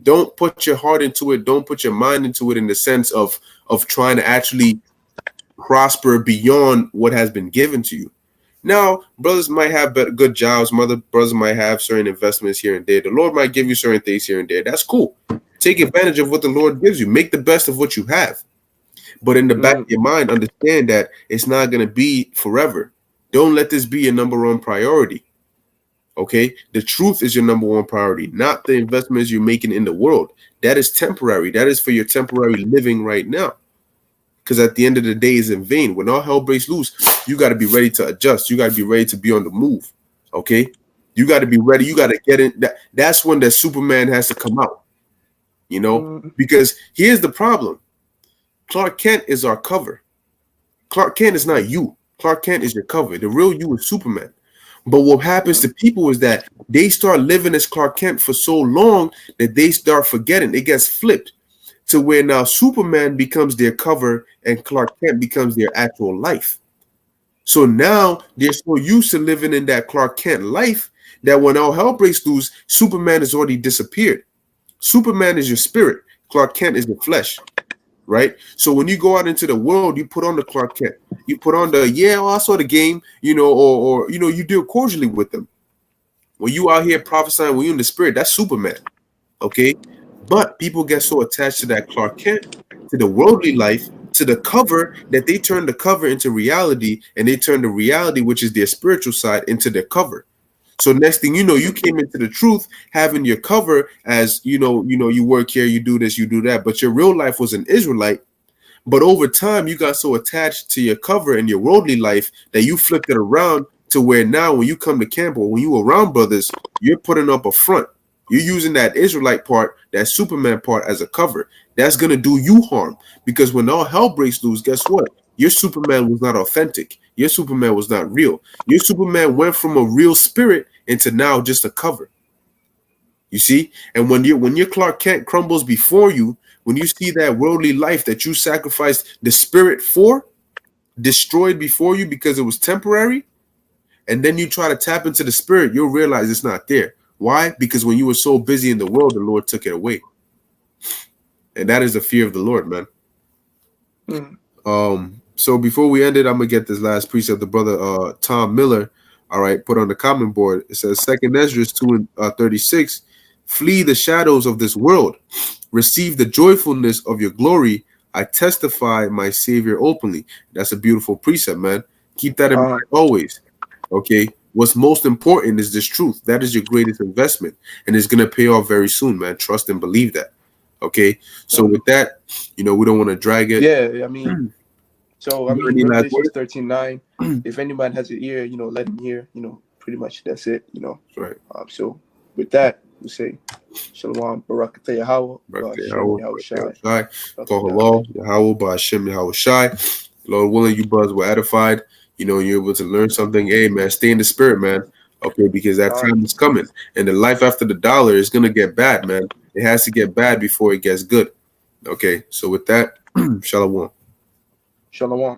don't put your heart into it. Don't put your mind into it in the sense of trying to actually prosper beyond what has been given to you. Now, brothers might have good jobs. Mother brothers might have certain investments here and there. The Lord might give you certain things here and there. That's cool. Take advantage of what the Lord gives you. Make the best of what you have. But in the back of your mind, understand that it's not going to be forever. Don't let this be your number one priority. Okay? The truth is your number one priority, not the investments you're making in the world. That is temporary. That is for your temporary living right now. Because at the end of the day, it's in vain. When all hell breaks loose, you got to be ready to adjust. You got to be ready to be on the move. Okay? You got to be ready. You got to get in. That's when the Superman has to come out. You know? Because here's the problem. Clark Kent is our cover. Clark Kent is not you. Clark Kent is your cover. The real you is Superman. But what happens to people is that they start living as Clark Kent for so long that they start forgetting. It gets flipped to where now Superman becomes their cover and Clark Kent becomes their actual life. So now they're so used to living in that Clark Kent life that when all hell breaks loose, Superman has already disappeared. Superman is your spirit. Clark Kent is the flesh. Right? So when you go out into the world, you put on the Clark Kent. You put on the, I saw the game, or you deal cordially with them. When you out here prophesying, when you in the spirit, that's Superman. Okay? But people get so attached to that Clark Kent, to the worldly life, to the cover, that they turn the cover into reality, and they turn the reality, which is their spiritual side, into their cover. So next thing you know, you came into the truth having your cover as, you work here, you do this, you do that. But your real life was an Israelite. But over time, you got so attached to your cover and your worldly life that you flipped it around to where now when you come to camp or when you around brothers, you're putting up a front. You're using that Israelite part, that Superman part as a cover. That's going to do you harm because when all hell breaks loose, guess what? Your Superman was not authentic. Your Superman was not real. Your Superman went from a real spirit into now just a cover. You see? And when your Clark Kent crumbles before you, when you see that worldly life that you sacrificed the spirit for, destroyed before you because it was temporary, and then you try to tap into the spirit, you'll realize it's not there. Why? Because when you were so busy in the world, the Lord took it away. And that is the fear of the Lord, man. So before we end it, I'm gonna get this last precept. The brother Tom Miller, all right, put on the comment board. It says 2 Ezra 2:36, flee the shadows of this world, receive the joyfulness of your glory. I testify my Savior openly. That's a beautiful precept, man. Keep that in mind always. Okay. What's most important is this truth. That is your greatest investment, and it's gonna pay off very soon, man. Trust and believe that. Okay. So with that, we don't want to drag it. Yeah, I mean. So, Revelation 13:9, if anybody has an ear, let him hear, pretty much that's it, Right. So, with that, we say, Shalom, Barakatah Yahweh, Shai, Kohalal, Yahweh, Ba'ashem, Yahweh Shai. Lord willing, you brothers were edified. You're able to learn something. Hey, man, stay in the spirit, man. Okay, because that time is coming. And the life after the dollar is going to get bad, man. It has to get bad before it gets good. Okay, so with that, Shalom. Shalom.